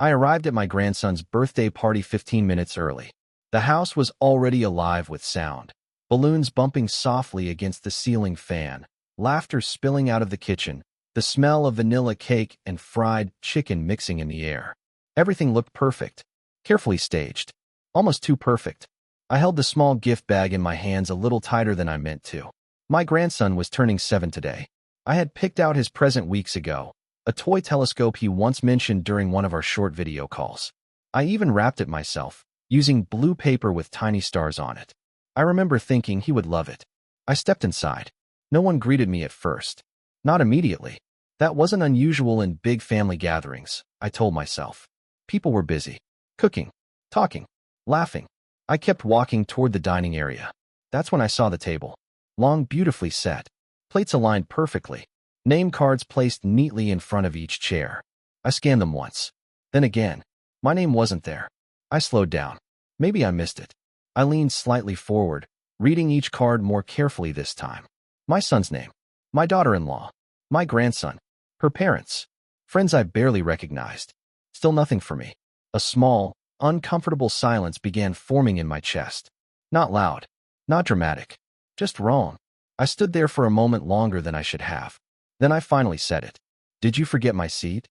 I arrived at my grandson's birthday party 15 minutes early. The house was already alive with sound. Balloons bumping softly against the ceiling fan, laughter spilling out of the kitchen, the smell of vanilla cake and fried chicken mixing in the air. Everything looked perfect, carefully staged, almost too perfect. I held the small gift bag in my hands a little tighter than I meant to. My grandson was turning 7 today. I had picked out his present weeks ago, a toy telescope he once mentioned during one of our short video calls. I even wrapped it myself, using blue paper with tiny stars on it. I remember thinking he would love it. I stepped inside. No one greeted me at first. Not immediately. That wasn't unusual in big family gatherings, I told myself. People were busy. Cooking, talking, laughing. I kept walking toward the dining area. That's when I saw the table. Long, beautifully set. Plates aligned perfectly. Name cards placed neatly in front of each chair. I scanned them once. Then again. My name wasn't there. I slowed down. Maybe I missed it. I leaned slightly forward, reading each card more carefully this time. My son's name. My daughter-in-law. My grandson. Her parents. Friends I barely recognized. Still nothing for me. A small, uncomfortable silence began forming in my chest. Not loud. Not dramatic. Just wrong. I stood there for a moment longer than I should have. Then I finally said it. Did you forget my seat?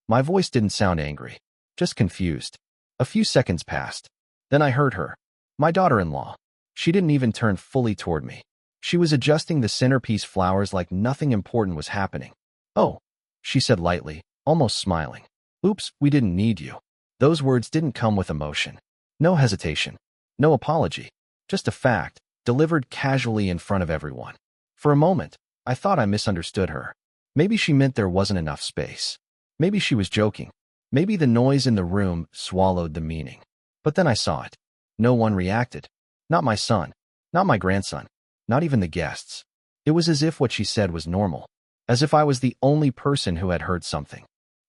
My voice didn't sound angry. Just confused. A few seconds passed. Then I heard her. My daughter-in-law. She didn't even turn fully toward me. She was adjusting the centerpiece flowers like nothing important was happening. Oh, she said lightly, almost smiling. Oops, we didn't need you. Those words didn't come with emotion. No hesitation. No apology. Just a fact, delivered casually in front of everyone. For a moment, I thought I misunderstood her. Maybe she meant there wasn't enough space. Maybe she was joking. Maybe the noise in the room swallowed the meaning. But then I saw it. No one reacted. Not my son. Not my grandson. Not even the guests. It was as if what she said was normal. As if I was the only person who had heard something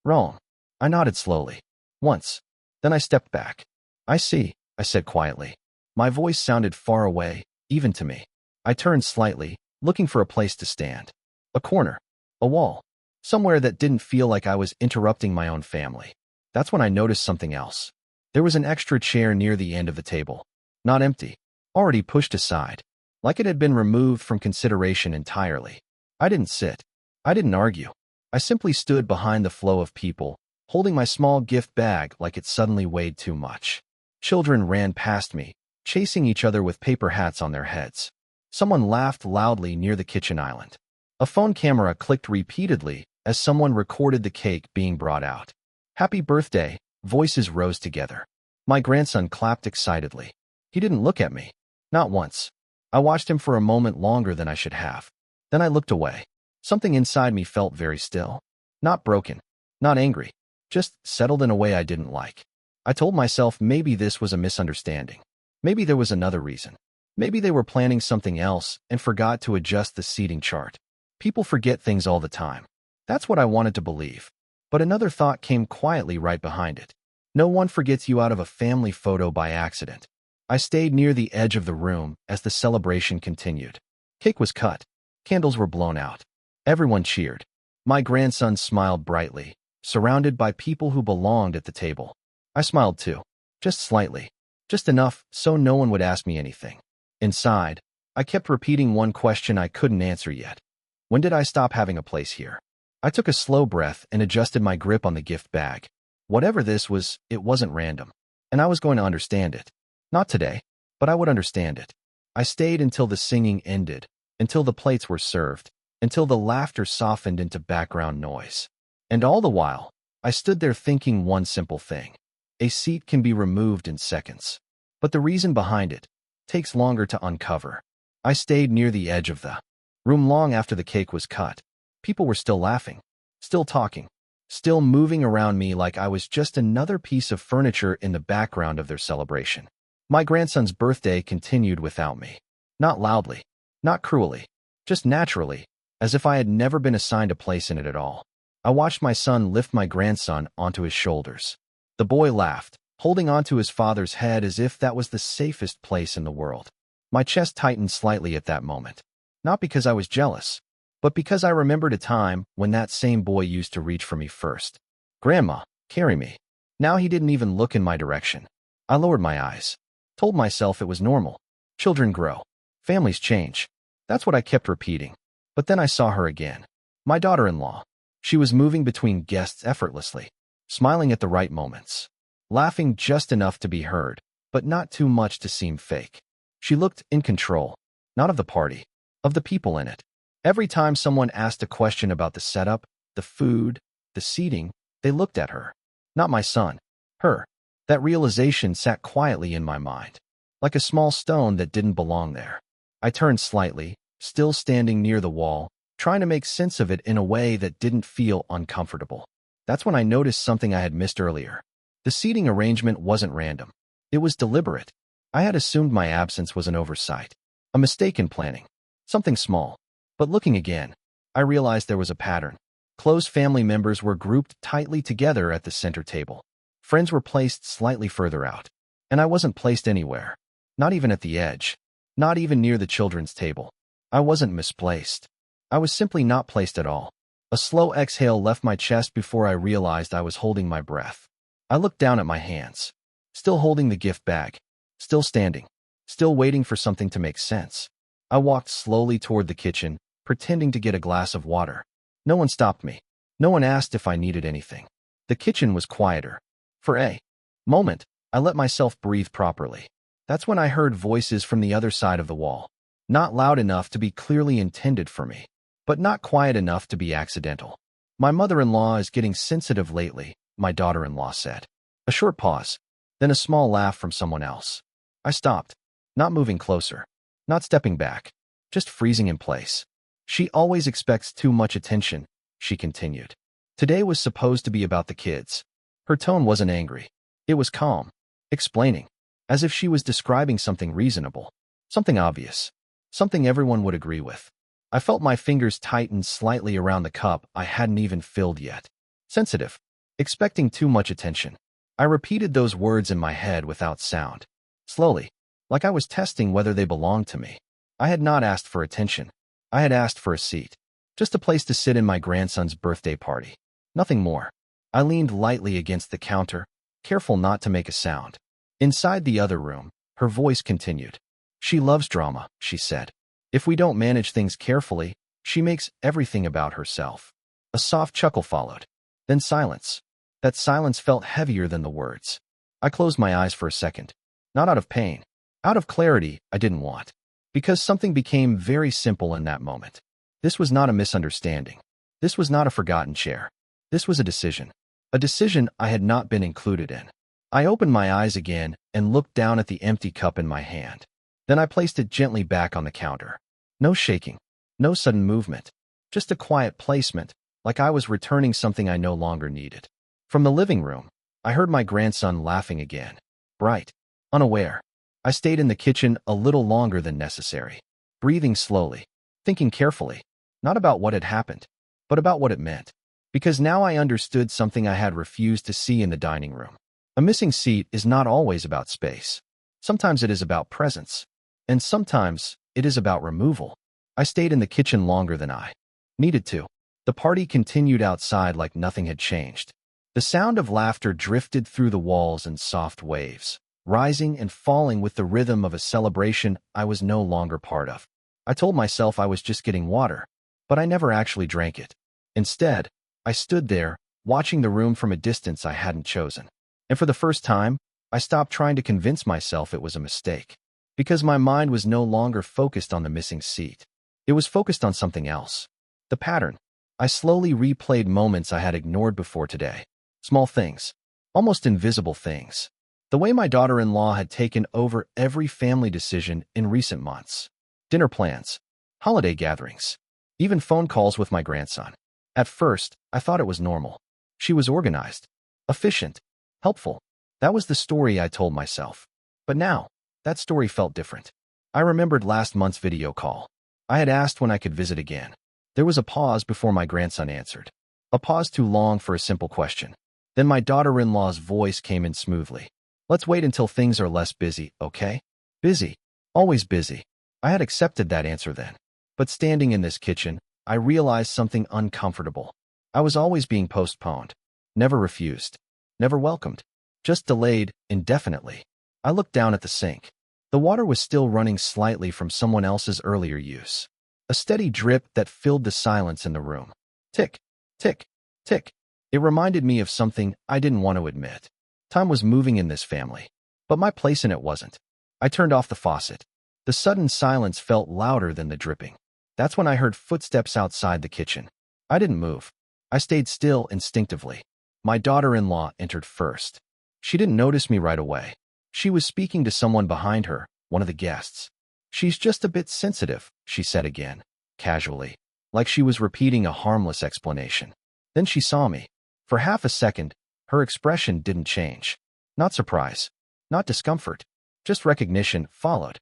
wrong. I nodded slowly. Once. Then I stepped back. I see, I said quietly. My voice sounded far away, even to me. I turned slightly, looking for a place to stand. A corner. A wall. Somewhere that didn't feel like I was interrupting my own family. That's when I noticed something else. There was an extra chair near the end of the table. Not empty. Already pushed aside. Like it had been removed from consideration entirely. I didn't sit. I didn't argue. I simply stood behind the flow of people, holding my small gift bag like it suddenly weighed too much. Children ran past me, chasing each other with paper hats on their heads. Someone laughed loudly near the kitchen island. A phone camera clicked repeatedly as someone recorded the cake being brought out. Happy birthday, voices rose together. My grandson clapped excitedly. He didn't look at me. Not once. I watched him for a moment longer than I should have. Then I looked away. Something inside me felt very still. Not broken. Not angry. Just settled in a way I didn't like. I told myself maybe this was a misunderstanding. Maybe there was another reason. Maybe they were planning something else and forgot to adjust the seating chart. People forget things all the time. That's what I wanted to believe. But another thought came quietly right behind it. No one forgets you out of a family photo by accident. I stayed near the edge of the room as the celebration continued. Cake was cut. Candles were blown out. Everyone cheered. My grandson smiled brightly, surrounded by people who belonged at the table. I smiled too. Just slightly. Just enough so no one would ask me anything. Inside, I kept repeating one question I couldn't answer yet. When did I stop having a place here? I took a slow breath and adjusted my grip on the gift bag. Whatever this was, it wasn't random. And I was going to understand it. Not today, but I would understand it. I stayed until the singing ended, until the plates were served, until the laughter softened into background noise. And all the while, I stood there thinking one simple thing. A seat can be removed in seconds. But the reason behind it takes longer to uncover. I stayed near the edge of the room long after the cake was cut. People were still laughing, still talking, still moving around me like I was just another piece of furniture in the background of their celebration. My grandson's birthday continued without me. Not loudly, not cruelly, just naturally, as if I had never been assigned a place in it at all. I watched my son lift my grandson onto his shoulders. The boy laughed, holding onto his father's head as if that was the safest place in the world. My chest tightened slightly at that moment. Not because I was jealous, but because I remembered a time when that same boy used to reach for me first. Grandma, carry me. Now he didn't even look in my direction. I lowered my eyes. Told myself it was normal. Children grow. Families change. That's what I kept repeating. But then I saw her again. My daughter-in-law. She was moving between guests effortlessly, smiling at the right moments, laughing just enough to be heard, but not too much to seem fake. She looked in control, not of the party, of the people in it. Every time someone asked a question about the setup, the food, the seating, they looked at her. Not my son. Her. That realization sat quietly in my mind, like a small stone that didn't belong there. I turned slightly, still standing near the wall, trying to make sense of it in a way that didn't feel uncomfortable. That's when I noticed something I had missed earlier. The seating arrangement wasn't random. It was deliberate. I had assumed my absence was an oversight, a mistake in planning, something small. But looking again, I realized there was a pattern. Close family members were grouped tightly together at the center table. Friends were placed slightly further out. And I wasn't placed anywhere. Not even at the edge. Not even near the children's table. I wasn't misplaced. I was simply not placed at all. A slow exhale left my chest before I realized I was holding my breath. I looked down at my hands. Still holding the gift bag. Still standing. Still waiting for something to make sense. I walked slowly toward the kitchen, pretending to get a glass of water. No one stopped me. No one asked if I needed anything. The kitchen was quieter. For a moment, I let myself breathe properly. That's when I heard voices from the other side of the wall. Not loud enough to be clearly intended for me, but not quiet enough to be accidental. My mother-in-law is getting sensitive lately, my daughter-in-law said. A short pause, then a small laugh from someone else. I stopped, not moving closer, not stepping back, just freezing in place. She always expects too much attention, she continued. Today was supposed to be about the kids. Her tone wasn't angry. It was calm, explaining, as if she was describing something reasonable, something obvious, something everyone would agree with. I felt my fingers tighten slightly around the cup I hadn't even filled yet. Sensitive, expecting too much attention. I repeated those words in my head without sound, slowly, like I was testing whether they belonged to me. I had not asked for attention. I had asked for a seat, just a place to sit in my grandson's birthday party. Nothing more. I leaned lightly against the counter, careful not to make a sound. Inside the other room, her voice continued. She loves drama, she said. If we don't manage things carefully, she makes everything about herself. A soft chuckle followed. Then silence. That silence felt heavier than the words. I closed my eyes for a second. Not out of pain. Out of clarity I didn't want. Because something became very simple in that moment. This was not a misunderstanding. This was not a forgotten chair. This was a decision. A decision I had not been included in. I opened my eyes again and looked down at the empty cup in my hand. Then I placed it gently back on the counter. No shaking. No sudden movement. Just a quiet placement, like I was returning something I no longer needed. From the living room, I heard my grandson laughing again. Bright. Unaware. I stayed in the kitchen a little longer than necessary. Breathing slowly. Thinking carefully. Not about what had happened, but about what it meant. Because now I understood something I had refused to see in the dining room. A missing seat is not always about space. Sometimes it is about presence. And sometimes it is about removal. I stayed in the kitchen longer than I needed to. The party continued outside like nothing had changed. The sound of laughter drifted through the walls in soft waves, rising and falling with the rhythm of a celebration I was no longer part of. I told myself I was just getting water, but I never actually drank it. Instead, I stood there, watching the room from a distance I hadn't chosen. And for the first time, I stopped trying to convince myself it was a mistake. Because my mind was no longer focused on the missing seat. It was focused on something else. The pattern. I slowly replayed moments I had ignored before today. Small things. Almost invisible things. The way my daughter-in-law had taken over every family decision in recent months. Dinner plans. Holiday gatherings. Even phone calls with my grandson. At first, I thought it was normal. She was organized, efficient, helpful. That was the story I told myself. But now, that story felt different. I remembered last month's video call. I had asked when I could visit again. There was a pause before my grandson answered. A pause too long for a simple question. Then my daughter-in-law's voice came in smoothly. Let's wait until things are less busy, okay? Busy. Always busy. I had accepted that answer then. But standing in this kitchen, I realized something uncomfortable. I was always being postponed. Never refused. Never welcomed. Just delayed, indefinitely. I looked down at the sink. The water was still running slightly from someone else's earlier use. A steady drip that filled the silence in the room. Tick, tick, tick. It reminded me of something I didn't want to admit. Time was moving in this family, but my place in it wasn't. I turned off the faucet. The sudden silence felt louder than the dripping. That's when I heard footsteps outside the kitchen. I didn't move. I stayed still instinctively. My daughter-in-law entered first. She didn't notice me right away. She was speaking to someone behind her, one of the guests. "She's just a bit sensitive," she said again, casually, like she was repeating a harmless explanation. Then she saw me. For half a second, her expression didn't change. Not surprise, not discomfort, just recognition, followed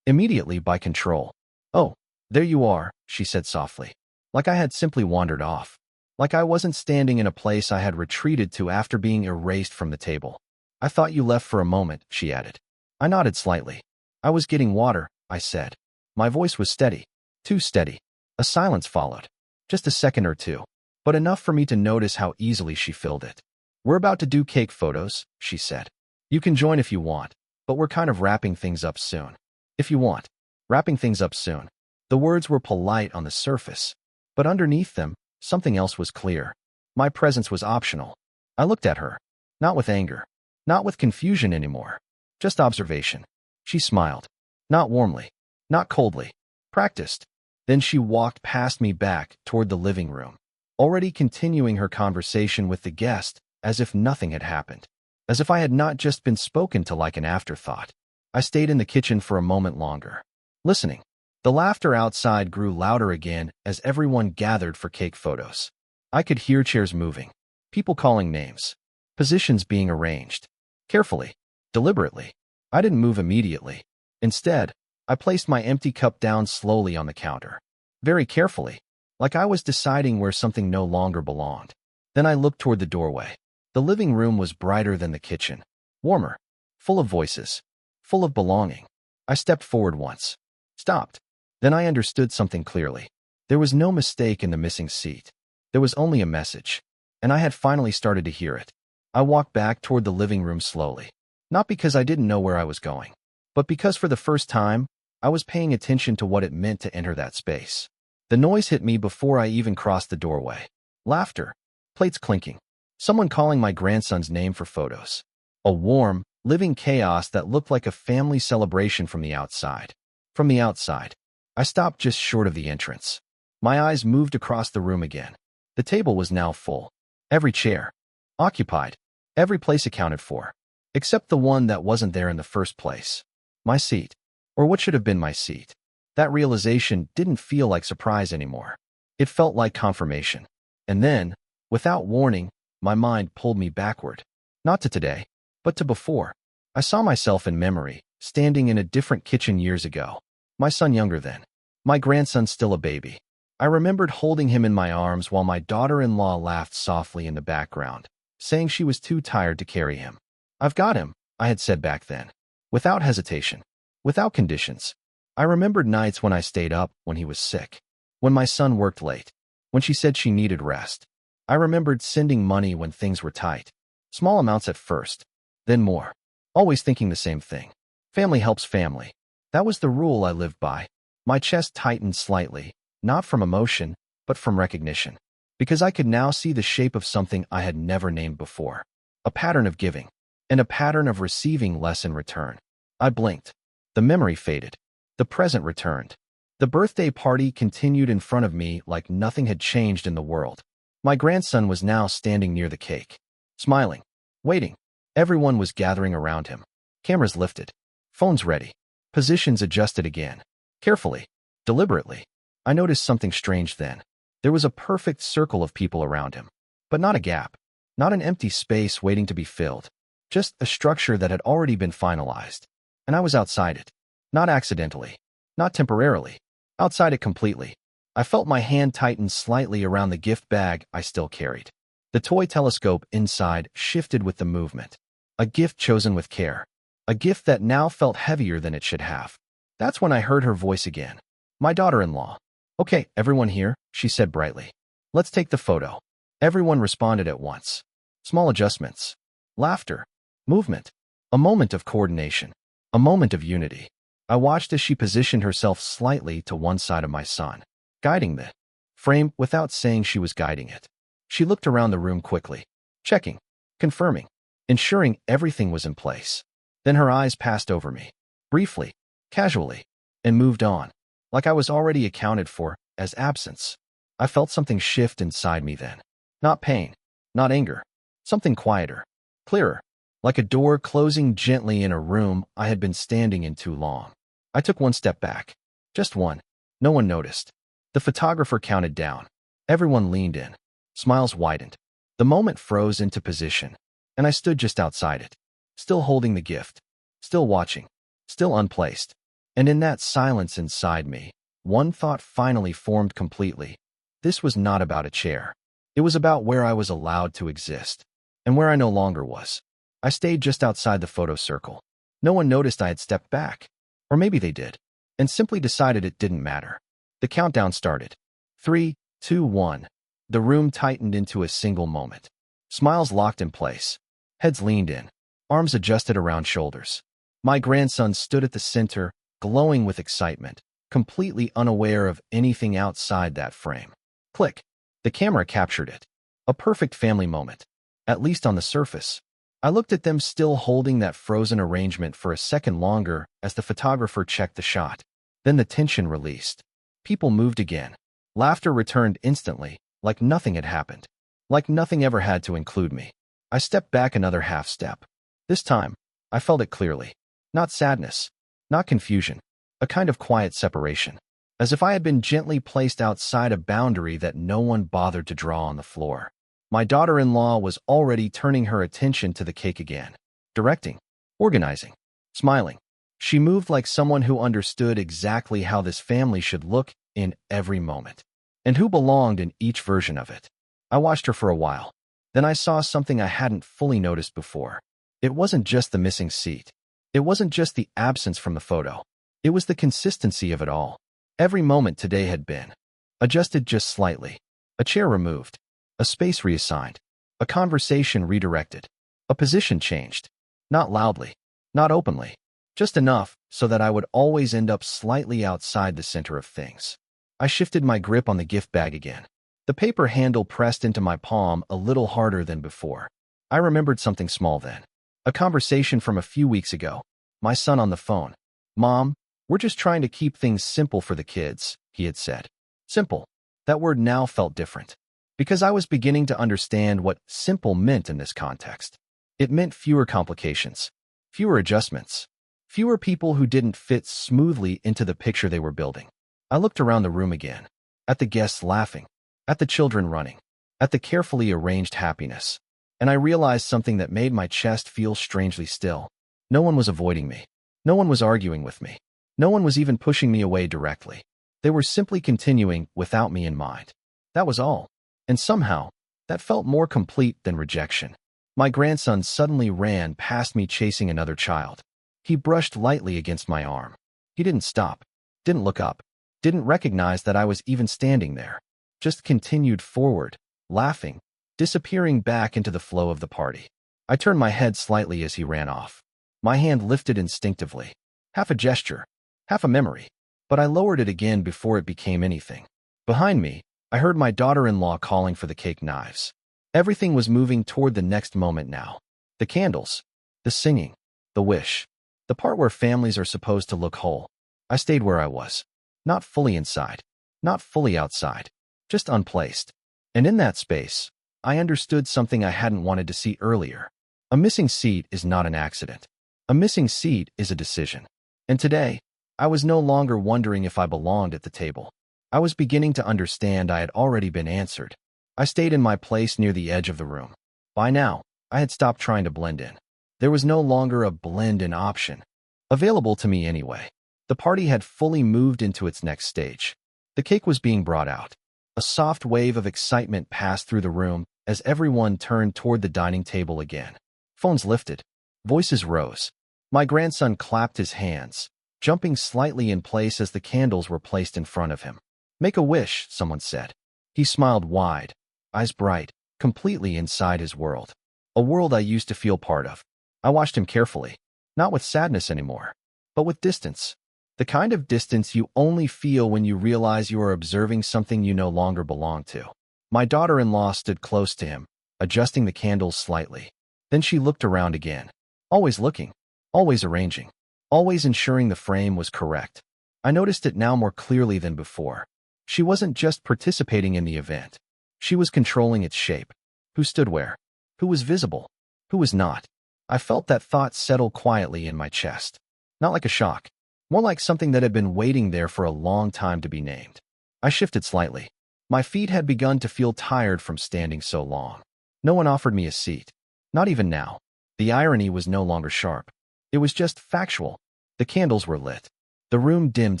immediately by control. "Oh, there you are," she said softly, like I had simply wandered off, like I wasn't standing in a place I had retreated to after being erased from the table. "I thought you left for a moment," she added. I nodded slightly. "I was getting water," I said. My voice was steady, too steady. A silence followed, just a second or two, but enough for me to notice how easily she filled it. "We're about to do cake photos," she said. "You can join if you want, but we're kind of wrapping things up soon." If you want. Wrapping things up soon. The words were polite on the surface, but underneath them, something else was clear. My presence was optional. I looked at her, not with anger, not with confusion anymore, just observation. She smiled. Not warmly, not coldly, practiced. Then she walked past me back toward the living room, already continuing her conversation with the guest as if nothing had happened, as if I had not just been spoken to like an afterthought. I stayed in the kitchen for a moment longer, listening. The laughter outside grew louder again as everyone gathered for cake photos. I could hear chairs moving, people calling names, positions being arranged. Carefully, deliberately. I didn't move immediately. Instead, I placed my empty cup down slowly on the counter. Very carefully, like I was deciding where something no longer belonged. Then I looked toward the doorway. The living room was brighter than the kitchen, warmer, full of voices, full of belonging. I stepped forward once, stopped. Then I understood something clearly. There was no mistake in the missing seat. There was only a message, and I had finally started to hear it. I walked back toward the living room slowly, not because I didn't know where I was going, but because for the first time, I was paying attention to what it meant to enter that space. The noise hit me before I even crossed the doorway. Laughter, plates clinking, someone calling my grandson's name for photos. A warm, living chaos that looked like a family celebration from the outside. From the outside, I stopped just short of the entrance. My eyes moved across the room again. The table was now full. Every chair occupied. Every place accounted for, except the one that wasn't there in the first place. My seat, or what should have been my seat. That realization didn't feel like surprise anymore. It felt like confirmation. And then, without warning, my mind pulled me backward. Not to today, but to before. I saw myself in memory, standing in a different kitchen years ago. My son younger then. My grandson still a baby. I remembered holding him in my arms while my daughter-in-law laughed softly in the background, saying she was too tired to carry him. "I've got him," I had said back then, without hesitation, without conditions. I remembered nights when I stayed up when he was sick, when my son worked late, when she said she needed rest. I remembered sending money when things were tight. Small amounts at first, then more. Always thinking the same thing. Family helps family. That was the rule I lived by. My chest tightened slightly, not from emotion, but from recognition. Because I could now see the shape of something I had never named before. A pattern of giving, and a pattern of receiving less in return. I blinked. The memory faded. The present returned. The birthday party continued in front of me like nothing had changed in the world. My grandson was now standing near the cake, smiling, waiting. Everyone was gathering around him. Cameras lifted. Phones ready. Positions adjusted again. Carefully, deliberately. I noticed something strange then. There was a perfect circle of people around him. But not a gap. Not an empty space waiting to be filled. Just a structure that had already been finalized. And I was outside it. Not accidentally. Not temporarily. Outside it completely. I felt my hand tighten slightly around the gift bag I still carried. The toy telescope inside shifted with the movement. A gift chosen with care. A gift that now felt heavier than it should have. That's when I heard her voice again. My daughter-in-law. "Okay, everyone here," she said brightly. "Let's take the photo." Everyone responded at once. Small adjustments. laughter, movement, a moment of coordination, a moment of unity. I watched as she positioned herself slightly to one side of my son, guiding the frame without saying she was guiding it. She looked around the room quickly, checking, confirming, ensuring everything was in place. Then her eyes passed over me, briefly, casually, and moved on, like I was already accounted for as absence. I felt something shift inside me then. Not pain, not anger, something quieter, clearer, like a door closing gently in a room I had been standing in too long. I took one step back. Just one. No one noticed. The photographer counted down. Everyone leaned in. Smiles widened. The moment froze into position, and I stood just outside it, still holding the gift, still watching, still unplaced. And in that silence inside me, one thought finally formed completely. This was not about a chair. It was about where I was allowed to exist, and where I no longer was. I stayed just outside the photo circle. No one noticed I had stepped back. Or maybe they did, and simply decided it didn't matter. The countdown started. 3, 2, 1. The room tightened into a single moment. Smiles locked in place. Heads leaned in. Arms adjusted around shoulders. My grandson stood at the center, glowing with excitement, completely unaware of anything outside that frame. Click. The camera captured it. A perfect family moment, at least on the surface. I looked at them still holding that frozen arrangement for a second longer as the photographer checked the shot. Then the tension released. People moved again. Laughter returned instantly, like nothing had happened. Like nothing ever had to include me. I stepped back another half step. This time, I felt it clearly. Not sadness. Not confusion. A kind of quiet separation. As if I had been gently placed outside a boundary that no one bothered to draw on the floor. My daughter-in-law was already turning her attention to the cake again. Directing. Organizing. Smiling. She moved like someone who understood exactly how this family should look in every moment. And who belonged in each version of it. I watched her for a while. Then I saw something I hadn't fully noticed before. It wasn't just the missing seat. It wasn't just the absence from the photo. It was the consistency of it all. Every moment today had been adjusted just slightly. A chair removed. A space reassigned. A conversation redirected. A position changed. Not loudly. Not openly. Just enough so that I would always end up slightly outside the center of things. I shifted my grip on the gift bag again. The paper handle pressed into my palm a little harder than before. I remembered something small then. A conversation from a few weeks ago. My son on the phone. "Mom, we're just trying to keep things simple for the kids," he had said. Simple. That word now felt different. Because I was beginning to understand what simple meant in this context. It meant fewer complications, fewer adjustments, fewer people who didn't fit smoothly into the picture they were building. I looked around the room again, at the guests laughing, at the children running, at the carefully arranged happiness, and I realized something that made my chest feel strangely still. No one was avoiding me. No one was arguing with me. No one was even pushing me away directly. They were simply continuing without me in mind. That was all. And somehow, that felt more complete than rejection. My grandson suddenly ran past me chasing another child. He brushed lightly against my arm. He didn't stop, didn't look up, didn't recognize that I was even standing there. Just continued forward, laughing, disappearing back into the flow of the party. I turned my head slightly as he ran off. My hand lifted instinctively. Half a gesture, half a memory. But I lowered it again before it became anything. Behind me, I heard my daughter-in-law calling for the cake knives. Everything was moving toward the next moment now. The candles, the singing, the wish, the part where families are supposed to look whole. I stayed where I was. Not fully inside, not fully outside, just unplaced. And in that space, I understood something I hadn't wanted to see earlier. A missing seat is not an accident. A missing seat is a decision. And today, I was no longer wondering if I belonged at the table. I was beginning to understand I had already been answered. I stayed in my place near the edge of the room. By now, I had stopped trying to blend in. There was no longer a blend-in option available to me anyway. The party had fully moved into its next stage. The cake was being brought out. A soft wave of excitement passed through the room as everyone turned toward the dining table again. Phones lifted. Voices rose. My grandson clapped his hands, jumping slightly in place as the candles were placed in front of him. "Make a wish," someone said. He smiled wide, eyes bright, completely inside his world. a world I used to feel part of. I watched him carefully, not with sadness anymore, but with distance. The kind of distance you only feel when you realize you are observing something you no longer belong to. My daughter-in-law stood close to him, adjusting the candles slightly. Then she looked around again. Always looking, always arranging, always ensuring the frame was correct. I noticed it now more clearly than before. She wasn't just participating in the event. She was controlling its shape. Who stood where? Who was visible? Who was not? I felt that thought settle quietly in my chest. Not like a shock, more like something that had been waiting there for a long time to be named. I shifted slightly. My feet had begun to feel tired from standing so long. No one offered me a seat. Not even now. The irony was no longer sharp. It was just factual. The candles were lit. The room dimmed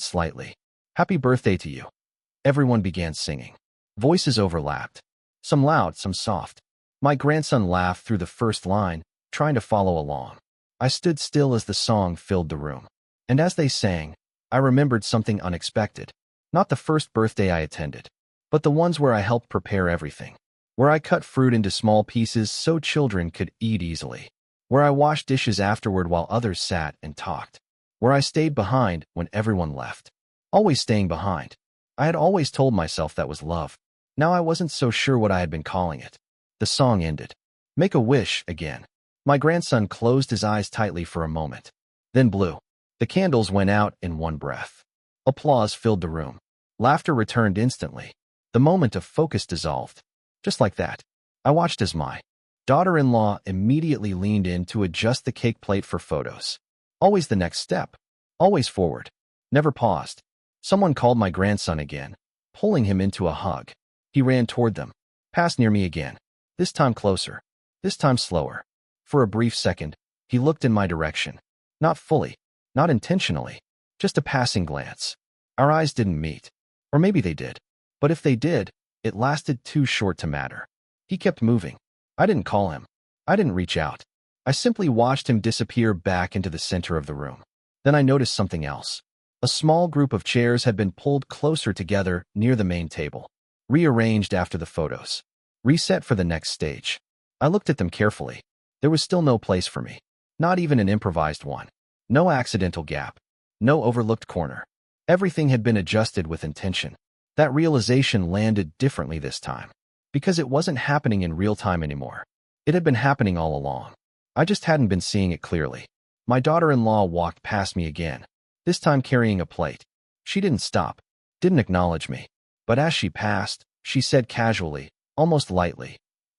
slightly. "Happy birthday to you." Everyone began singing. Voices overlapped. Some loud, some soft. My grandson laughed through the first line, trying to follow along. I stood still as the song filled the room. And as they sang, I remembered something unexpected. Not the first birthday I attended, but the ones where I helped prepare everything. Where I cut fruit into small pieces so children could eat easily. Where I washed dishes afterward while others sat and talked. Where I stayed behind when everyone left. Always staying behind. I had always told myself that was love. Now I wasn't so sure what I had been calling it. The song ended. "Make a wish" again. My grandson closed his eyes tightly for a moment, then blew. The candles went out in one breath. Applause filled the room. Laughter returned instantly. The moment of focus dissolved. Just like that, I watched as my daughter-in-law immediately leaned in to adjust the cake plate for photos. Always the next step. Always forward. Never paused. Someone called my grandson again, pulling him into a hug. He ran toward them, passed near me again. This time closer. This time slower. For a brief second, he looked in my direction. Not fully. Not intentionally. Just a passing glance. Our eyes didn't meet. Or maybe they did. But if they did, it lasted too short to matter. He kept moving. I didn't call him. I didn't reach out. I simply watched him disappear back into the center of the room. Then I noticed something else. A small group of chairs had been pulled closer together near the main table. Rearranged after the photos. Reset for the next stage. I looked at them carefully. There was still no place for me. Not even an improvised one. No accidental gap. No overlooked corner. Everything had been adjusted with intention. That realization landed differently this time. Because it wasn't happening in real time anymore. It had been happening all along. I just hadn't been seeing it clearly. My daughter-in-law walked past me again, this time carrying a plate. She didn't stop, didn't acknowledge me. But as she passed, she said casually, almost lightly,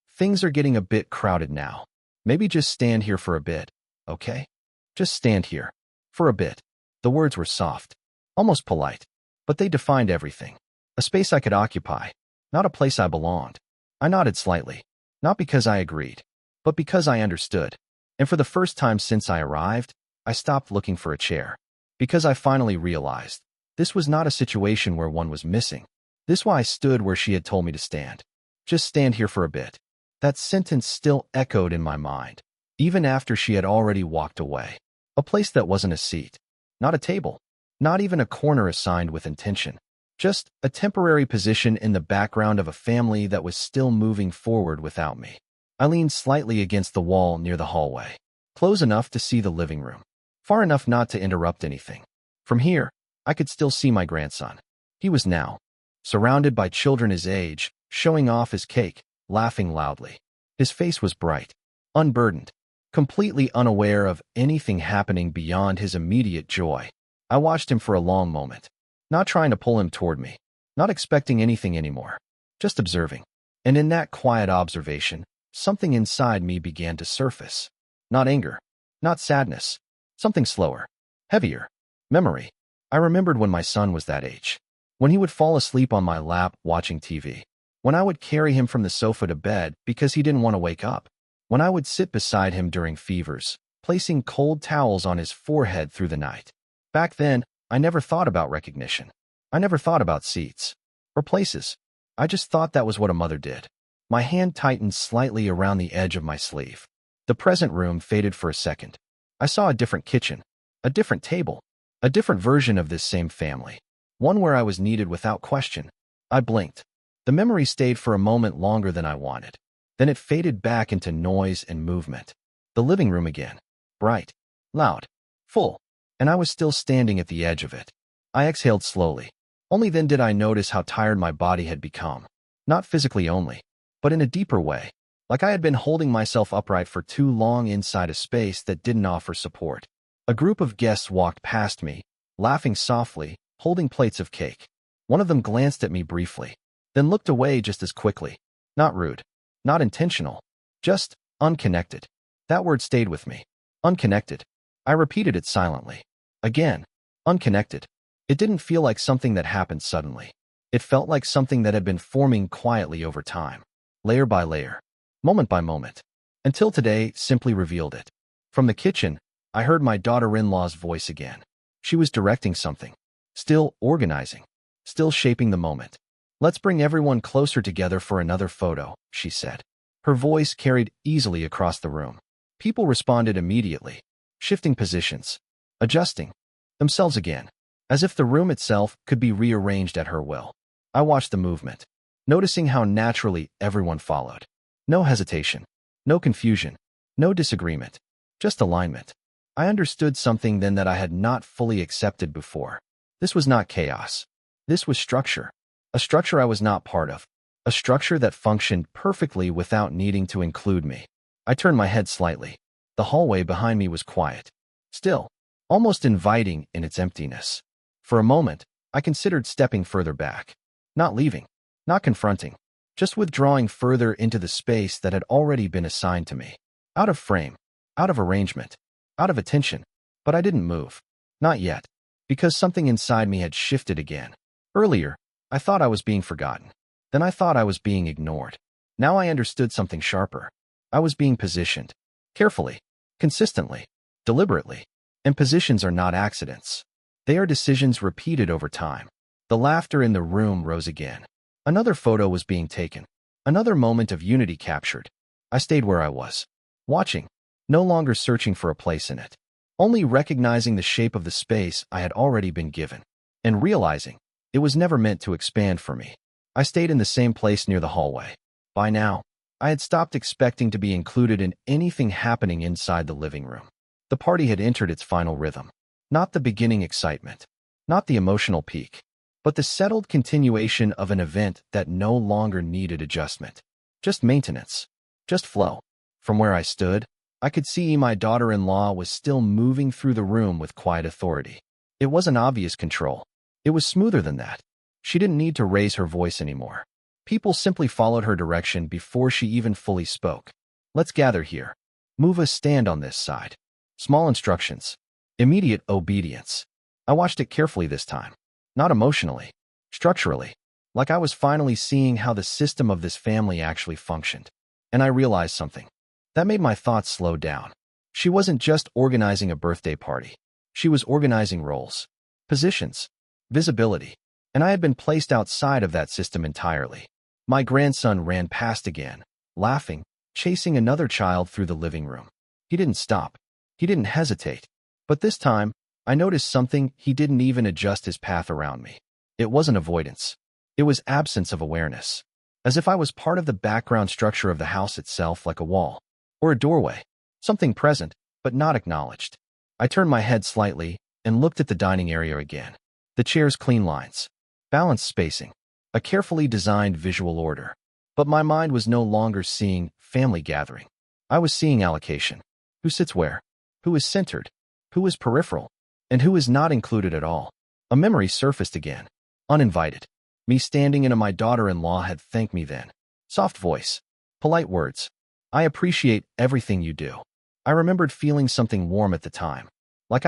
"Things are getting a bit crowded now. Maybe just stand here for a bit, okay? Just stand here. For a bit." The words were soft, almost polite, but they defined everything. A space I could occupy, not a place I belonged. I nodded slightly, not because I agreed, but because I understood. And for the first time since I arrived, I stopped looking for a chair. Because I finally realized, this was not a situation where one was missing. This why I stood where she had told me to stand. Just stand here for a bit. That sentence still echoed in my mind, even after she had already walked away. A place that wasn't a seat, not a table, not even a corner assigned with intention. Just a temporary position in the background of a family that was still moving forward without me. I leaned slightly against the wall near the hallway, close enough to see the living room, far enough not to interrupt anything. From here, I could still see my grandson. He was now surrounded by children his age, showing off his cake, laughing loudly. His face was bright, unburdened, completely unaware of anything happening beyond his immediate joy. I watched him for a long moment, not trying to pull him toward me, not expecting anything anymore, just observing. And in that quiet observation, something inside me began to surface. Not anger, not sadness, something slower, heavier. Memory. I remembered when my son was that age. When he would fall asleep on my lap watching TV. When I would carry him from the sofa to bed because he didn't want to wake up. When I would sit beside him during fevers, placing cold towels on his forehead through the night. Back then, I never thought about recognition. I never thought about seats or places. I just thought that was what a mother did. My hand tightened slightly around the edge of my sleeve. The present room faded for a second. I saw a different kitchen, a different table, a different version of this same family. One where I was needed without question. I blinked. The memory stayed for a moment longer than I wanted. Then it faded back into noise and movement. The living room again. Bright, loud, full, and I was still standing at the edge of it. I exhaled slowly. Only then did I notice how tired my body had become. Not physically only, but in a deeper way. Like I had been holding myself upright for too long inside a space that didn't offer support. A group of guests walked past me, laughing softly, holding plates of cake. One of them glanced at me briefly, then looked away just as quickly. Not rude, not intentional, just unconnected. That word stayed with me. Unconnected. I repeated it silently. Again, unconnected. It didn't feel like something that happened suddenly. It felt like something that had been forming quietly over time, layer by layer, moment by moment, until today simply revealed it. From the kitchen, I heard my daughter-in-law's voice again. She was directing something, still organizing, still shaping the moment. "Let's bring everyone closer together for another photo," she said. Her voice carried easily across the room. People responded immediately, shifting positions, adjusting themselves again, as if the room itself could be rearranged at her will. I watched the movement, noticing how naturally everyone followed. No hesitation, no confusion, no disagreement, just alignment. I understood something then that I had not fully accepted before. This was not chaos. This was structure. A structure I was not part of. A structure that functioned perfectly without needing to include me. I turned my head slightly. The hallway behind me was quiet. Still, almost inviting in its emptiness. For a moment, I considered stepping further back. Not leaving, not confronting, just withdrawing further into the space that had already been assigned to me. Out of frame, out of arrangement, out of attention. But I didn't move. Not yet. Because something inside me had shifted again. Earlier, I thought I was being forgotten. Then I thought I was being ignored. Now I understood something sharper. I was being positioned. Carefully, consistently, deliberately. And positions are not accidents. They are decisions repeated over time. The laughter in the room rose again. Another photo was being taken. Another moment of unity captured. I stayed where I was, watching, no longer searching for a place in it, only recognizing the shape of the space I had already been given, and realizing it was never meant to expand for me. I stayed in the same place near the hallway. By now, I had stopped expecting to be included in anything happening inside the living room. The party had entered its final rhythm. Not the beginning excitement, not the emotional peak, but the settled continuation of an event that no longer needed adjustment. Just maintenance, just flow. From where I stood, I could see my daughter-in-law was still moving through the room with quiet authority. It wasn't obvious control. It was smoother than that. She didn't need to raise her voice anymore. People simply followed her direction before she even fully spoke. "Let's gather here. Move a stand on this side." Small instructions. Immediate obedience. I watched it carefully this time. Not emotionally. Structurally. Like I was finally seeing how the system of this family actually functioned. And I realized something. That made my thoughts slow down. She wasn't just organizing a birthday party. She was organizing roles, positions, visibility. And I had been placed outside of that system entirely. My grandson ran past again, laughing, chasing another child through the living room. He didn't stop. He didn't hesitate. But this time, I noticed something. He didn't even adjust his path around me. It wasn't avoidance. It was absence of awareness. As if I was part of the background structure of the house itself, like a wall or a doorway. Something present, but not acknowledged. I turned my head slightly and looked at the dining area again. The chairs' clean lines, balanced spacing, a carefully designed visual order. But my mind was no longer seeing family gathering. I was seeing allocation. Who sits where? Who is centered? Who is peripheral? And who is not included at all? A memory surfaced again. Uninvited. Me standing in, my daughter-in-law had thanked me then. Soft voice. Polite words. "I appreciate everything you do." I remembered feeling something warm at the time. Like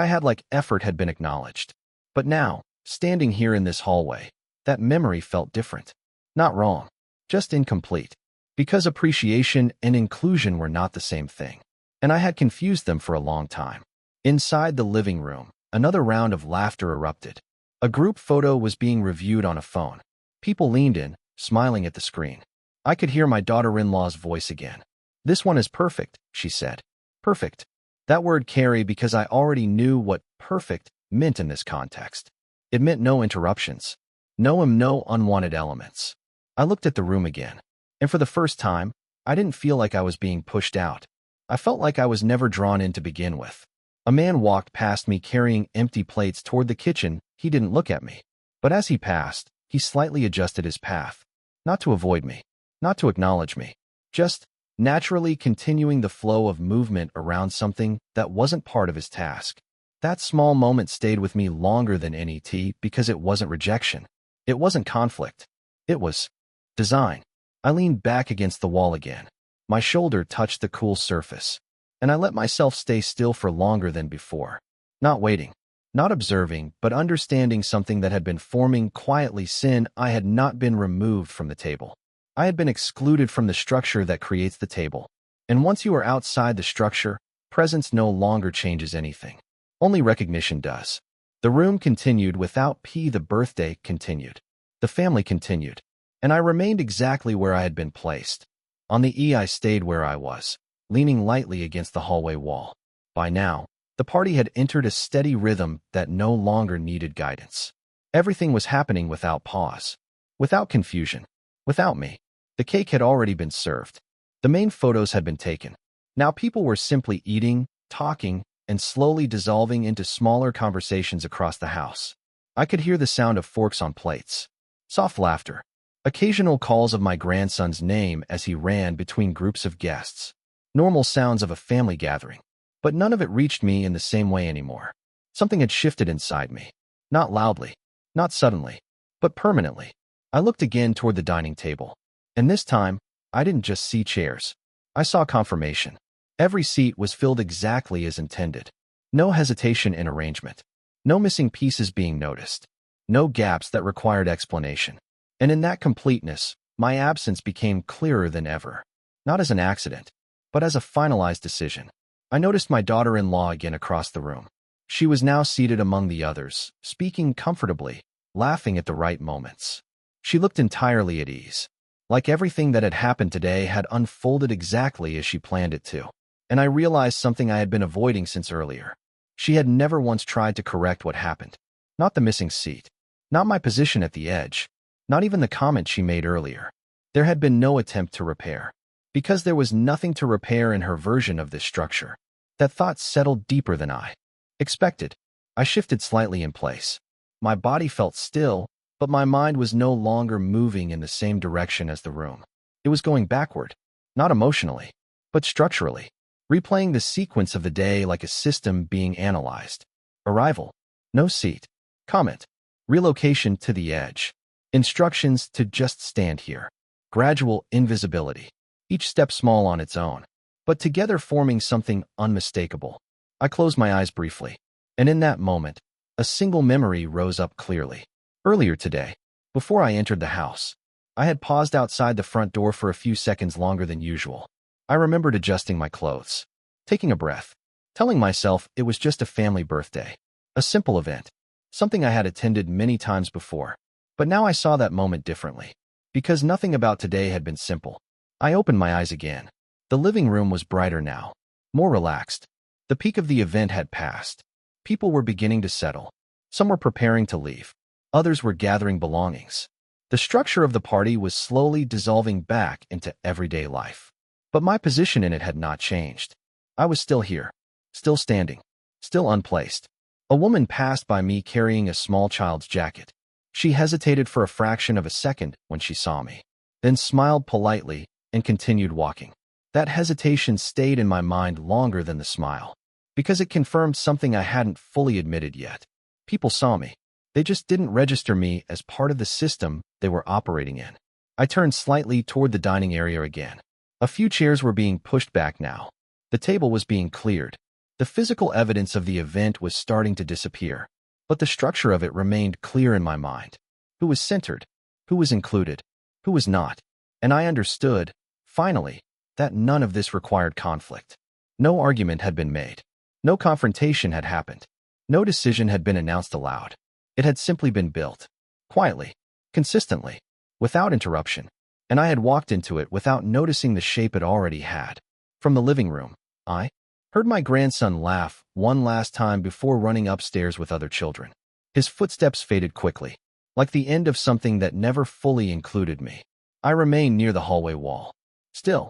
effort had been acknowledged. But now, standing here in this hallway, that memory felt different. Not wrong. Just incomplete. Because appreciation and inclusion were not the same thing. And I had confused them for a long time. Inside the living room, another round of laughter erupted. A group photo was being reviewed on a phone. People leaned in, smiling at the screen. I could hear my daughter-in-law's voice again. "This one is perfect," she said. Perfect. That word carried because I already knew what perfect meant in this context. It meant no interruptions. No unwanted elements. I looked at the room again. And for the first time, I didn't feel like I was being pushed out. I felt like I was never drawn in to begin with. A man walked past me carrying empty plates toward the kitchen. He didn't look at me. But as he passed, he slightly adjusted his path. Not to avoid me, not to acknowledge me, just naturally continuing the flow of movement around something that wasn't part of his task. That small moment stayed with me longer than NET because it wasn't rejection. It wasn't conflict. It was design. I leaned back against the wall again. My shoulder touched the cool surface, and I let myself stay still for longer than before. Not waiting, not observing, but understanding something that had been forming quietly since I had not been removed from the table. I had been excluded from the structure that creates the table. And once you are outside the structure, presence no longer changes anything. Only recognition does. The room continued without P. The birthday continued. The family continued. And I remained exactly where I had been placed. On the E, I stayed where I was, leaning lightly against the hallway wall. By now, the party had entered a steady rhythm that no longer needed guidance. Everything was happening without pause, without confusion, without me. The cake had already been served. The main photos had been taken. Now people were simply eating, talking, and slowly dissolving into smaller conversations across the house. I could hear the sound of forks on plates, soft laughter, occasional calls of my grandson's name as he ran between groups of guests. Normal sounds of a family gathering. But none of it reached me in the same way anymore. Something had shifted inside me. Not loudly, not suddenly, but permanently. I looked again toward the dining table. And this time, I didn't just see chairs. I saw confirmation. Every seat was filled exactly as intended. No hesitation in arrangement. No missing pieces being noticed. No gaps that required explanation. And in that completeness, my absence became clearer than ever. Not as an accident, but as a finalized decision. I noticed my daughter-in-law again across the room. She was now seated among the others, speaking comfortably, laughing at the right moments. She looked entirely at ease. Like everything that had happened today had unfolded exactly as she planned it to. And I realized something I had been avoiding since earlier. She had never once tried to correct what happened. Not the missing seat. Not my position at the edge. Not even the comment she made earlier. There had been no attempt to repair. Because there was nothing to repair in her version of this structure. That thought settled deeper than I expected. I shifted slightly in place. My body felt still, but my mind was no longer moving in the same direction as the room. It was going backward, not emotionally, but structurally, replaying the sequence of the day like a system being analyzed. Arrival, no seat. Comment, relocation to the edge. Instructions to just stand here. Gradual invisibility. Each step small on its own, but together forming something unmistakable. I closed my eyes briefly, and in that moment, a single memory rose up clearly. Earlier today, before I entered the house, I had paused outside the front door for a few seconds longer than usual. I remembered adjusting my clothes, taking a breath, telling myself it was just a family birthday, a simple event, something I had attended many times before. But now I saw that moment differently, because nothing about today had been simple. I opened my eyes again. The living room was brighter now, more relaxed. The peak of the event had passed. People were beginning to settle. Some were preparing to leave. Others were gathering belongings. The structure of the party was slowly dissolving back into everyday life. But my position in it had not changed. I was still here, still standing, still unplaced. A woman passed by me carrying a small child's jacket. She hesitated for a fraction of a second when she saw me, then smiled politely and continued walking. That hesitation stayed in my mind longer than the smile, because it confirmed something I hadn't fully admitted yet. People saw me. They just didn't register me as part of the system they were operating in. I turned slightly toward the dining area again. A few chairs were being pushed back now. The table was being cleared. The physical evidence of the event was starting to disappear, but the structure of it remained clear in my mind. Who was centered? Who was included? Who was not? And I understood, finally, that none of this required conflict. No argument had been made. No confrontation had happened. No decision had been announced aloud. It had simply been built. Quietly. Consistently. Without interruption. And I had walked into it without noticing the shape it already had. From the living room, I heard my grandson laugh one last time before running upstairs with other children. His footsteps faded quickly, like the end of something that never fully included me. I remained near the hallway wall. Still,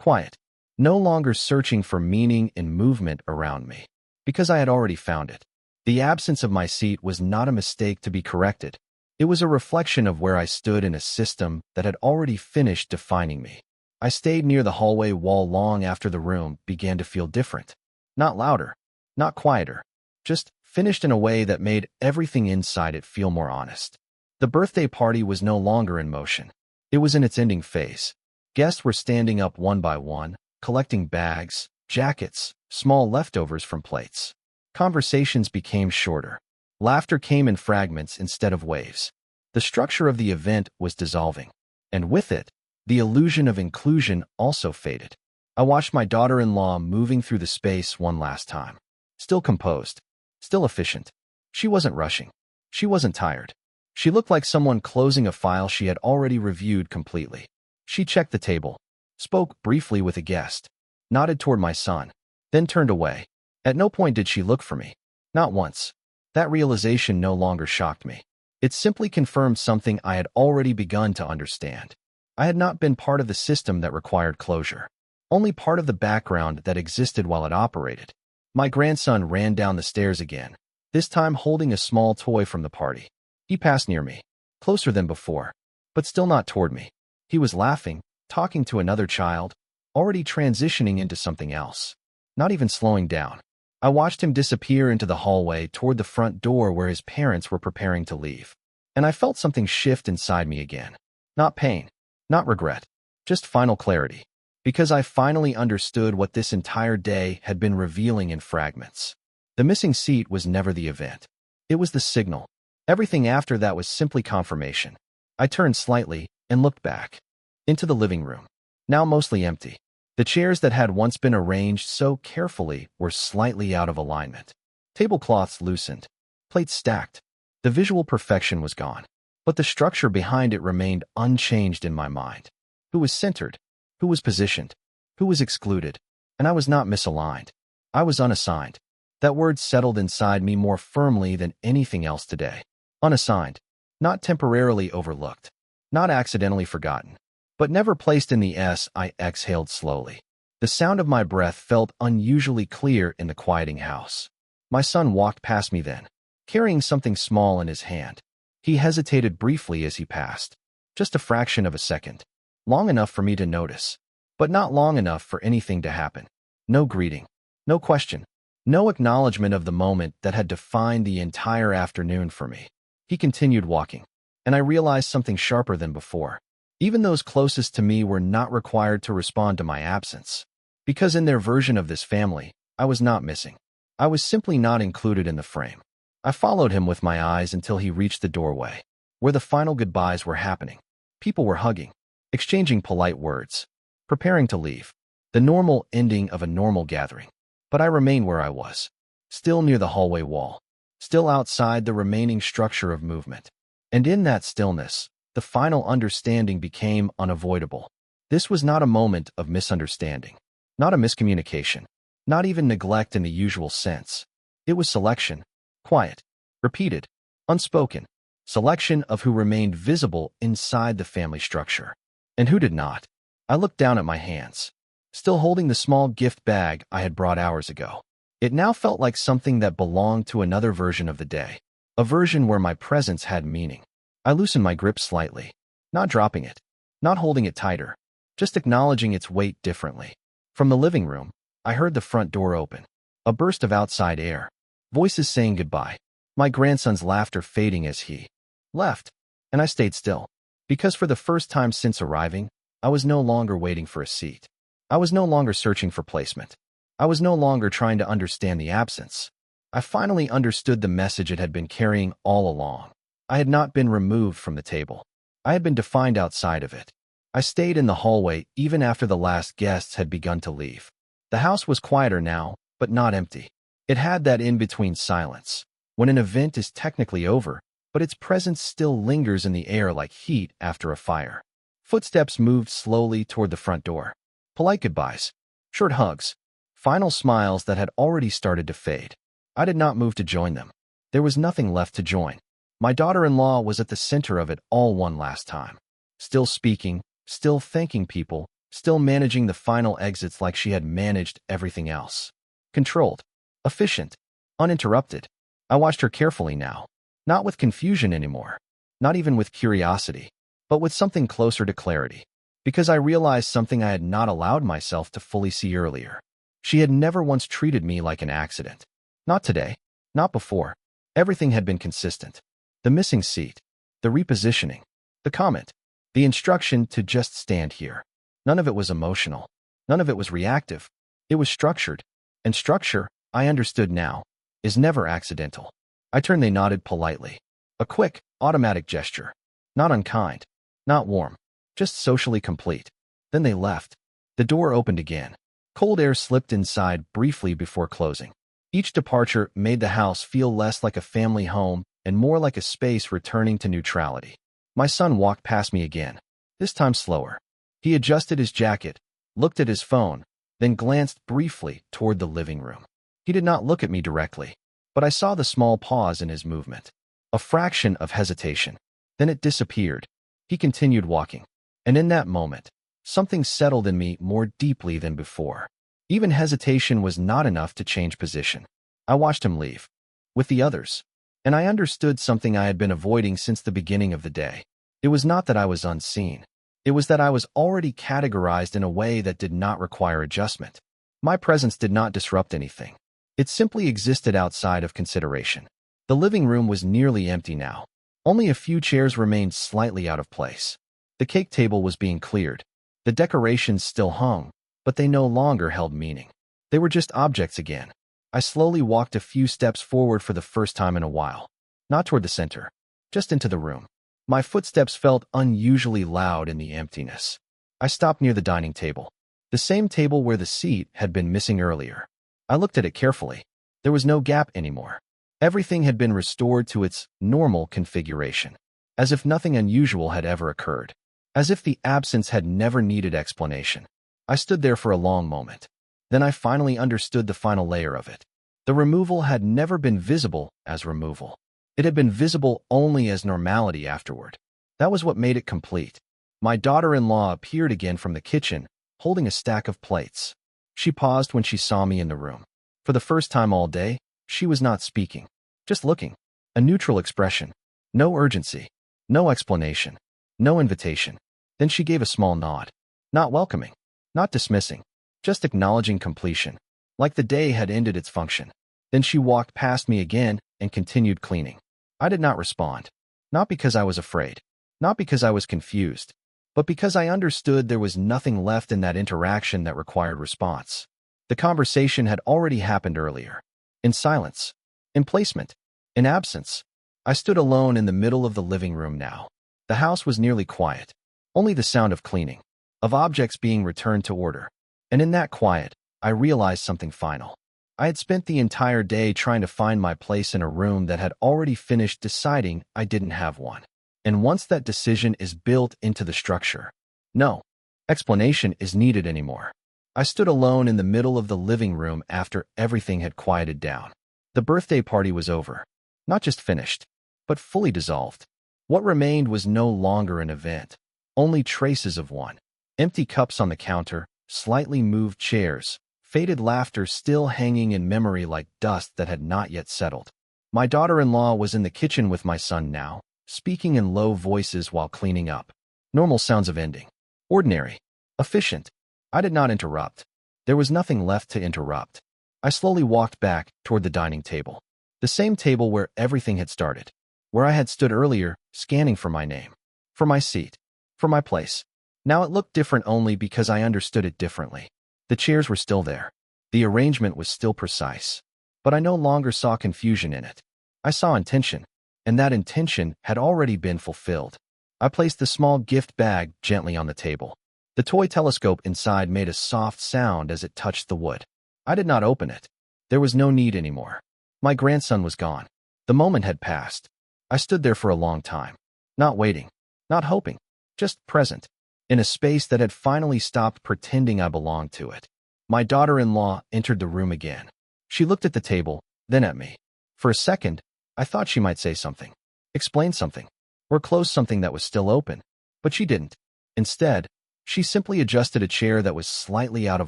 quiet, no longer searching for meaning and movement around me, because I had already found it. The absence of my seat was not a mistake to be corrected. It was a reflection of where I stood in a system that had already finished defining me. I stayed near the hallway wall long after the room began to feel different. Not louder, not quieter, just finished in a way that made everything inside it feel more honest. The birthday party was no longer in motion. It was in its ending phase. Guests were standing up one by one, collecting bags, jackets, small leftovers from plates. Conversations became shorter. Laughter came in fragments instead of waves. The structure of the event was dissolving, and with it, the illusion of inclusion also faded. I watched my daughter-in-law moving through the space one last time. Still composed, still efficient. She wasn't rushing. She wasn't tired. She looked like someone closing a file she had already reviewed completely. She checked the table, spoke briefly with a guest, nodded toward my son, then turned away. At no point did she look for me. Not once. That realization no longer shocked me. It simply confirmed something I had already begun to understand. I had not been part of the system that required closure, only part of the background that existed while it operated. My grandson ran down the stairs again, this time holding a small toy from the party. He passed near me, closer than before, but still not toward me. He was laughing, talking to another child, already transitioning into something else, not even slowing down. I watched him disappear into the hallway toward the front door where his parents were preparing to leave. And I felt something shift inside me again. Not pain, not regret, just final clarity. Because I finally understood what this entire day had been revealing in fragments. The missing seat was never the event. It was the signal. Everything after that was simply confirmation. I turned slightly and looked back into the living room, now mostly empty. The chairs that had once been arranged so carefully were slightly out of alignment. Tablecloths loosened, plates stacked. The visual perfection was gone, but the structure behind it remained unchanged in my mind. Who was centered? Who was positioned? Who was excluded? And I was not misaligned. I was unassigned. That word settled inside me more firmly than anything else today. Unassigned. Not temporarily overlooked. Not accidentally forgotten. But never placed in the S. I exhaled slowly. The sound of my breath felt unusually clear in the quieting house. My son walked past me then, carrying something small in his hand. He hesitated briefly as he passed. Just a fraction of a second. Long enough for me to notice, but not long enough for anything to happen. No greeting. No question. No acknowledgement of the moment that had defined the entire afternoon for me. He continued walking, and I realized something sharper than before. Even those closest to me were not required to respond to my absence. Because in their version of this family, I was not missing. I was simply not included in the frame. I followed him with my eyes until he reached the doorway, where the final goodbyes were happening. People were hugging, exchanging polite words, preparing to leave. The normal ending of a normal gathering. But I remained where I was, still near the hallway wall, still outside the remaining structure of movement. And in that stillness, the final understanding became unavoidable. This was not a moment of misunderstanding, not a miscommunication, not even neglect in the usual sense. It was selection, quiet, repeated, unspoken, selection of who remained visible inside the family structure, and who did not. I looked down at my hands, still holding the small gift bag I had brought hours ago. It now felt like something that belonged to another version of the day, a version where my presence had meaning. I loosened my grip slightly, not dropping it, not holding it tighter, just acknowledging its weight differently. From the living room, I heard the front door open, a burst of outside air, voices saying goodbye, my grandson's laughter fading as he left, and I stayed still, because for the first time since arriving, I was no longer waiting for a seat. I was no longer searching for placement. I was no longer trying to understand the absence. I finally understood the message it had been carrying all along. I had not been removed from the table. I had been defined outside of it. I stayed in the hallway even after the last guests had begun to leave. The house was quieter now, but not empty. It had that in-between silence, when an event is technically over, but its presence still lingers in the air like heat after a fire. Footsteps moved slowly toward the front door. Polite goodbyes, short hugs, final smiles that had already started to fade. I did not move to join them. There was nothing left to join. My daughter-in-law was at the center of it all one last time. Still speaking, still thanking people, still managing the final exits like she had managed everything else. Controlled, efficient, uninterrupted. I watched her carefully now, not with confusion anymore, not even with curiosity, but with something closer to clarity, because I realized something I had not allowed myself to fully see earlier. She had never once treated me like an accident. Not today, not before. Everything had been consistent. The missing seat, the repositioning, the comment, the instruction to just stand here. None of it was emotional. None of it was reactive. It was structured. And structure, I understood now, is never accidental. I turned. They nodded politely. A quick, automatic gesture. Not unkind. Not warm. Just socially complete. Then they left. The door opened again. Cold air slipped inside briefly before closing. Each departure made the house feel less like a family home and more like a space returning to neutrality. My son walked past me again, this time slower. He adjusted his jacket, looked at his phone, then glanced briefly toward the living room. He did not look at me directly, but I saw the small pause in his movement. A fraction of hesitation. Then it disappeared. He continued walking. And in that moment, something settled in me more deeply than before. Even hesitation was not enough to change position. I watched him leave, with the others, and I understood something I had been avoiding since the beginning of the day. It was not that I was unseen. It was that I was already categorized in a way that did not require adjustment. My presence did not disrupt anything. It simply existed outside of consideration. The living room was nearly empty now. Only a few chairs remained slightly out of place. The cake table was being cleared. The decorations still hung, but they no longer held meaning. They were just objects again. I slowly walked a few steps forward for the first time in a while. Not toward the center, just into the room. My footsteps felt unusually loud in the emptiness. I stopped near the dining table, the same table where the seat had been missing earlier. I looked at it carefully. There was no gap anymore. Everything had been restored to its normal configuration, as if nothing unusual had ever occurred, as if the absence had never needed explanation. I stood there for a long moment. Then I finally understood the final layer of it. The removal had never been visible as removal. It had been visible only as normality afterward. That was what made it complete. My daughter-in-law appeared again from the kitchen, holding a stack of plates. She paused when she saw me in the room. For the first time all day, she was not speaking, just looking. A neutral expression. No urgency. No explanation. No invitation. Then she gave a small nod. Not welcoming. Not dismissing. Just acknowledging completion. Like the day had ended its function. Then she walked past me again and continued cleaning. I did not respond. Not because I was afraid. Not because I was confused. But because I understood there was nothing left in that interaction that required response. The conversation had already happened earlier. In silence. In placement. In absence. I stood alone in the middle of the living room now. The house was nearly quiet. Only the sound of cleaning. Of objects being returned to order. And in that quiet, I realized something final. I had spent the entire day trying to find my place in a room that had already finished deciding I didn't have one. And once that decision is built into the structure, no explanation is needed anymore. I stood alone in the middle of the living room after everything had quieted down. The birthday party was over. Not just finished, but fully dissolved. What remained was no longer an event, only traces of one. Empty cups on the counter, slightly moved chairs, faded laughter still hanging in memory like dust that had not yet settled. My daughter-in-law was in the kitchen with my son now, speaking in low voices while cleaning up. Normal sounds of ending. Ordinary. Efficient. I did not interrupt. There was nothing left to interrupt. I slowly walked back toward the dining table. The same table where everything had started. Where I had stood earlier, scanning for my name. For my seat. For my place. Now it looked different only because I understood it differently. The chairs were still there. The arrangement was still precise. But I no longer saw confusion in it. I saw intention, and that intention had already been fulfilled. I placed the small gift bag gently on the table. The toy telescope inside made a soft sound as it touched the wood. I did not open it. There was no need anymore. My grandson was gone. The moment had passed. I stood there for a long time. Not waiting. Not hoping. Just present. In a space that had finally stopped pretending I belonged to it. My daughter-in-law entered the room again. She looked at the table, then at me. For a second, I thought she might say something, explain something, or close something that was still open. But she didn't. Instead, She simply adjusted a chair that was slightly out of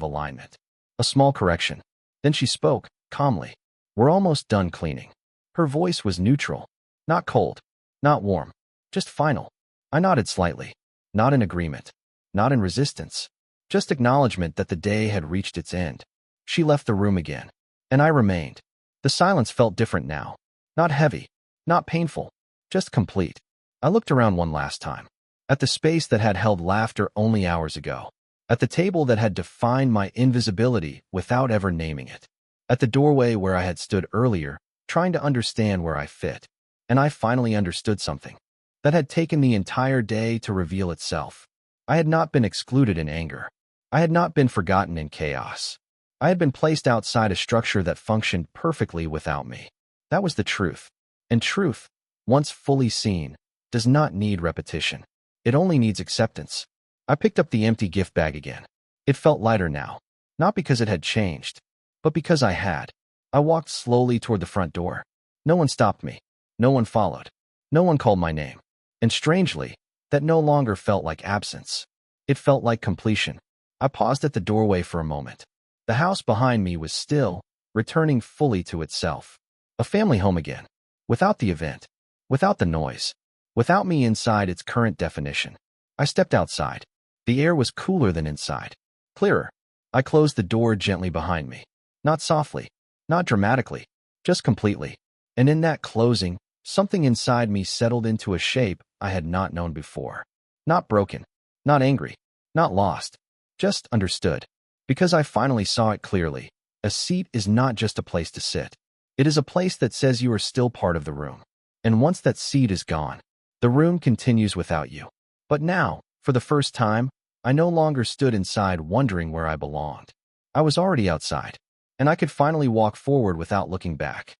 alignment. A small correction. Then she spoke, calmly. "We're almost done cleaning." Her voice was neutral. Not cold. Not warm. Just final. I nodded slightly. Not in agreement. Not in resistance. Just acknowledgement that the day had reached its end. She left the room again. And I remained. The silence felt different now. Not heavy. Not painful. Just complete. I looked around one last time. At the space that had held laughter only hours ago. At the table that had defined my invisibility without ever naming it. At the doorway where I had stood earlier, trying to understand where I fit. And I finally understood something that had taken the entire day to reveal itself. I had not been excluded in anger. I had not been forgotten in chaos. I had been placed outside a structure that functioned perfectly without me. That was the truth. And truth, once fully seen, does not need repetition. It only needs acceptance. I picked up the empty gift bag again. It felt lighter now, not because it had changed, but because I had. I walked slowly toward the front door. No one stopped me. No one followed. No one called my name. And strangely, that no longer felt like absence. It felt like completion. I paused at the doorway for a moment. The house behind me was still, returning fully to itself. A family home again. Without the event. Without the noise. Without me inside its current definition. I stepped outside. The air was cooler than inside. Clearer. I closed the door gently behind me. Not softly. Not dramatically. Just completely. And in that closing, something inside me settled into a shape I had not known before. Not broken. Not angry. Not lost. Just understood. Because I finally saw it clearly. A seat is not just a place to sit. It is a place that says you are still part of the room. And once that seat is gone, the room continues without you. But now, for the first time, I no longer stood inside wondering where I belonged. I was already outside, and I could finally walk forward without looking back.